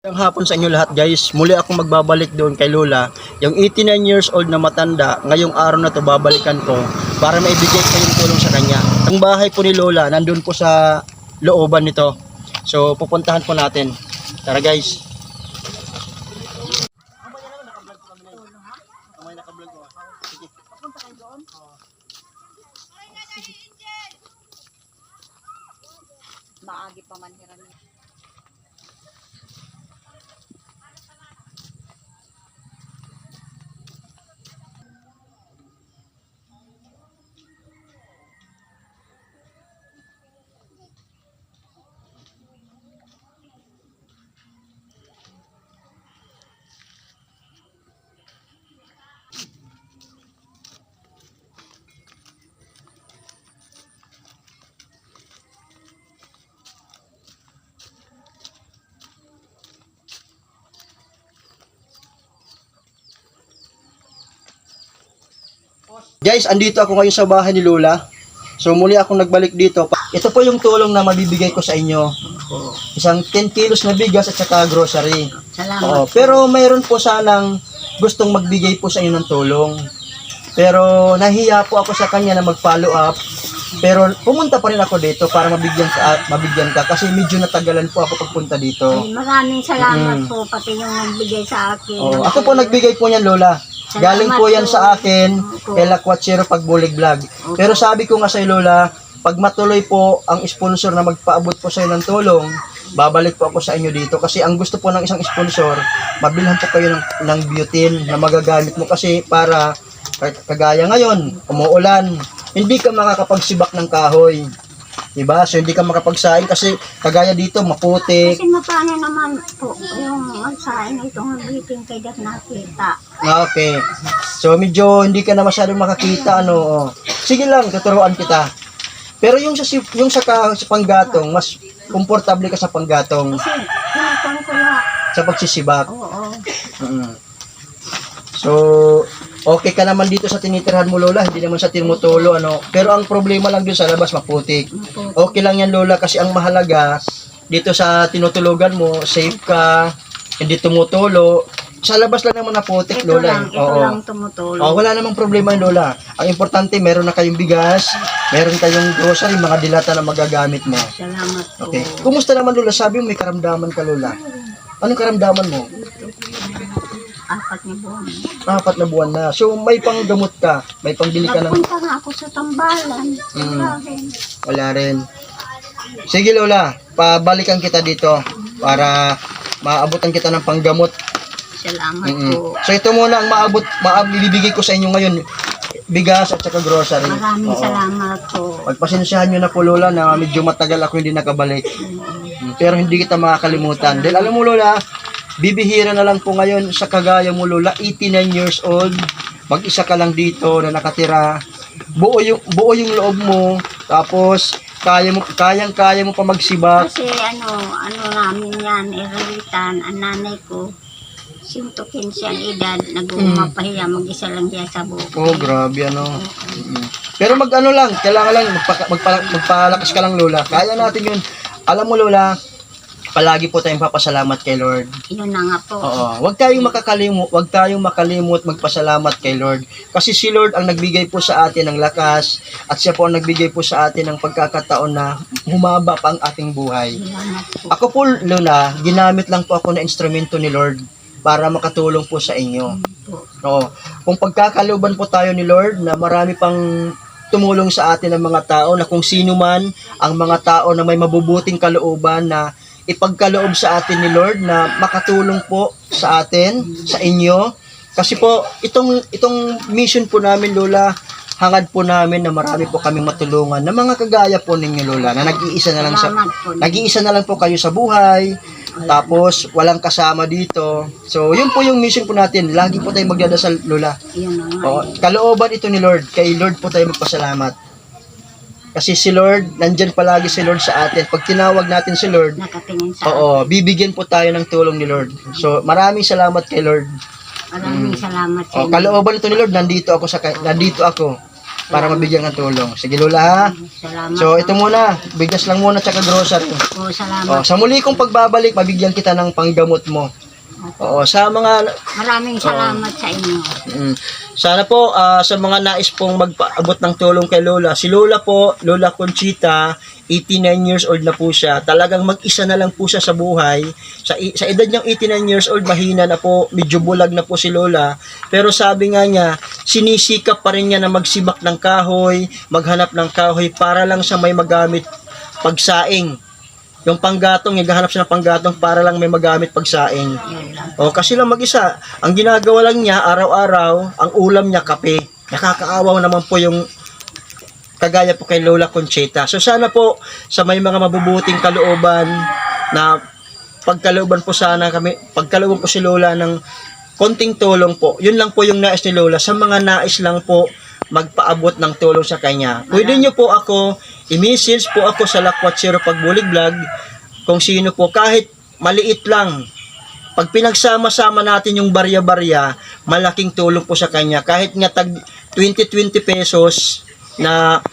Ang hapon sa inyo lahat guys, muli akong magbabalik doon kay Lola. Yung 89 years old na matanda, ngayong araw na to babalikan ko para maibigay ko yung tulong sa kanya. Ang bahay po ni Lola, nandun po sa looban nito. So pupuntahan po natin. Tara guys. Maagi pa man hiran. Guys, andito ako ngayon sa bahay ni Lola. So muli akong nagbalik dito. Ito po yung tulong na mabibigay ko sa inyo. Isang 10 kilos na bigas at saka grocery. Salamat. Pero mayroon po sanang gustong magbigay po sa inyo ng tulong. Pero nahiya po ako sa kanya na mag-follow up. Pero pumunta pa rin ako dito para mabigyan ka kasi medyo natagalan po ako pagpunta dito. Ay, maraming salamat po pati yung nagbigay sa akin. Ako po nagbigay po niyan, Lola. Galing po yan sa akin kay Lakwachero Pagbulig Vlog. Pero sabi ko nga sa Lola, pag matuloy po ang sponsor na magpaabot po sa inyo ng tulong, babalik po ako sa inyo dito. Kasi ang gusto po ng isang sponsor, mabilhan po kayo ng butane na magagamit mo kasi para kagaya ngayon, umuulan, hindi ka makakapagsibak ng kahoy. Diba? So hindi ka makapagsaing kasi kagaya dito maputik. Kasi mapano naman po yung magsain itong biting kay dat nakita. Okay. So medyo hindi ka na masyadong makakita ano. Sige lang, tuturuan kita. Pero sa panggatong, mas komportable ka sa panggatong Kasi pinatang ko na. sa pagsisibak. Oo. So okay ka naman dito sa tinitirhan mo, Lola, hindi naman sa tinutolo ano. Pero ang problema lang dun sa labas maputik. Okay lang yan, Lola, kasi ang mahalaga dito sa tinutulugan mo, safe ka, hindi tumutulo. Sa labas lang naman naputik, Lola. Ito lang tumutulong. Wala namang problema yun, Lola. Ang importante, meron na kayong bigas, meron kayong grocery, mga dilata na magagamit mo. Salamat po. Okay. Kumusta naman, Lola? Sabi mo may karamdaman ka, Lola. Anong karamdaman mo? 4 na buwan. 4 na buwan na. So, may panggamot ka. May pangbili ka ng... Nagpunta nga ako sa tambalan. Wala rin. Sige, Lola. Pabalikan kita dito para maabutan kita ng panggamot. Salamat po. So, ito muna ang ibibigay ko sa inyo ngayon. Bigas at saka grocery. Maraming salamat po. Pagpasensyahan nyo na po, Lola, na medyo matagal ako hindi nakabalik. Pero hindi kita makakalimutan. Dahil alam mo, Lola, bibihira na lang po ngayon sa kagaya mo, Lola, 89 years old, mag-isa ka lang dito na nakatira, buo yung loob mo, tapos kayang-kaya mo pa magsibak. Kasi ano namin yan, iralitan, ang nanay ko, 115 ang edad, nag-umapahiya, mag-isa lang siya sa buko. Oh, grabe Pero mag-ano lang, kailangan lang magpalakas ka lang, Lola. Kaya natin yun. Alam mo, Lola, palagi po tayong papasalamat kay Lord. Yun na nga po. Huwag tayong makalimot magpasalamat kay Lord. Kasi si Lord ang nagbigay po sa atin ng lakas at siya po ang nagbigay po sa atin ng pagkakataon na humaba pa ang ating buhay. Salamat po. Ako po, Lola, ginamit lang po ako na instrumento ni Lord para makatulong po sa inyo. Kung pagkakalooban po tayo ni Lord na marami pang tumulong sa atin ng mga tao na kung sino man ang mga tao na may mabubuting kalooban na ipagkaloob sa atin ni Lord na makatulong po sa atin, sa inyo. Kasi po, itong mission po namin, Lola, hangad po namin na marami po kaming matulungan na mga kagaya po ninyo, Lola, na nag-iisa na lang po kayo sa buhay, tapos walang kasama dito. So, yun po yung mission po natin. Lagi po tayong magdadasal, Lola. Yun na nga. Kalooban ito ni Lord. Kay Lord po tayo magpasalamat. Kasi si Lord, nandyan palagi si Lord sa atin. Pag tinawag natin si Lord, Nakatingin sa bibigyan po tayo ng tulong ni Lord. So, maraming salamat kay Lord. Maraming salamat sa inyo. Kalooban ito ni Lord, nandito ako. para mabigyan ng tulong. Sige Lola ha. Salamat. So ito muna, bigas lang muna tsaka grocery. Salamat. Sa muli kong pagbabalik, mabigyan kita ng panggamot mo. Sa mga Maraming salamat sa inyo. sana po sa mga nais pong magpaabot ng tulong kay Lola. Si Lola po, Lola Conchita, 89 years old na po siya. Talagang mag-isa na lang po siya sa buhay. Sa edad niyang 89 years old, mahina na po, medyo bulag na po si Lola. Pero sabi nga niya, sinisikap pa rin niya na magsibak ng kahoy, maghanap ng kahoy para lang siya may magamit pagsaing. Yung panggatong, naghahanap siya ng panggatong para lang may magamit pagsaing. Kasi lang mag-isa. Ang ginagawa lang niya, araw-araw, ang ulam niya kape. Nakakaawaw naman po yung kagaya po kay Lola Conchita. So sana po, sa may mga mabubuting kalooban na pagkalooban po po si Lola ng konting tulong po. Yun lang po yung nais ni Lola. Sa mga nais lang po, magpaabot ng tulong sa kanya. Pwede nyo po ako, i-message po ako sa Lakwat Zero Pagbulig Vlog, kung sino po, kahit maliit lang. Pag pinagsama-sama natin yung barya-barya, malaking tulong po sa kanya. Kahit nga tag 20 pesos, na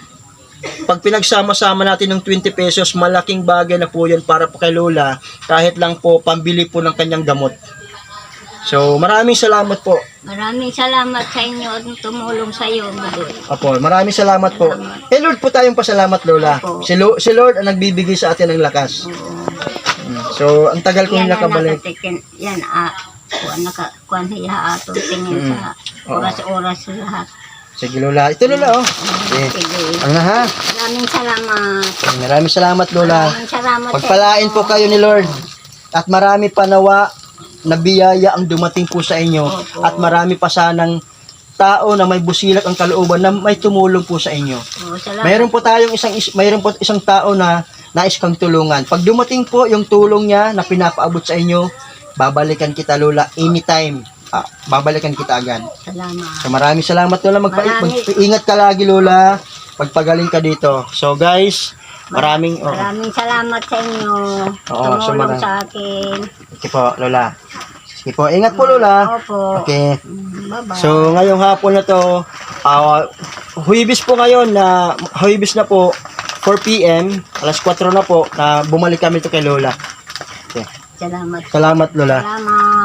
pag pinagsama-sama natin ng 20 pesos, malaking bagay na po yun para po kay Lola, kahit lang po, pambili po ng kanyang gamot. So, maraming salamat po. Maraming salamat sa inyo at tumulong sa iyo, Budol. Apo, maraming salamat po. Kay Lord po tayong pasalamat, Lola. Opo. Si Lord ang nagbibigay sa atin ng lakas. So, ang tagal kong nakabalik. Yan, kuwan hiya ato tingin sa oras-oras lahat. Sige, Lola. Ito, Lola, oh. Sige. Ano ha? Maraming salamat. Maraming salamat, Lola. Maraming salamat. Pagpalain po kayo ni Lord. At marami pa nawa na biyaya ang dumating po sa inyo. Opo. At marami pa sanang tao na may busilak ang kalooban na may tumulong po sa inyo. Salamat. Mayroon po isang tao na nais kang tulungan. Pag dumating po yung tulong niya na pinapaabot sa inyo, babalikan kita, Lola, anytime. Babalikan kita agad. Salamat. So maraming salamat, Lola. Mag-ingat ka lagi, Lola. Pagpagaling ka dito. So guys, maraming salamat sa inyo. Tumulong sa akin. Sige po, Lola. Sige po, ingat po, Lola. Opo. Okay. Bye-bye. So ngayong hapon na to, Huwebes po ngayon, Huwebes na po, 4 PM, alas 4 na po, na bumalik kami to kay Lola. Okay. Salamat. Salamat, Lola. Salamat.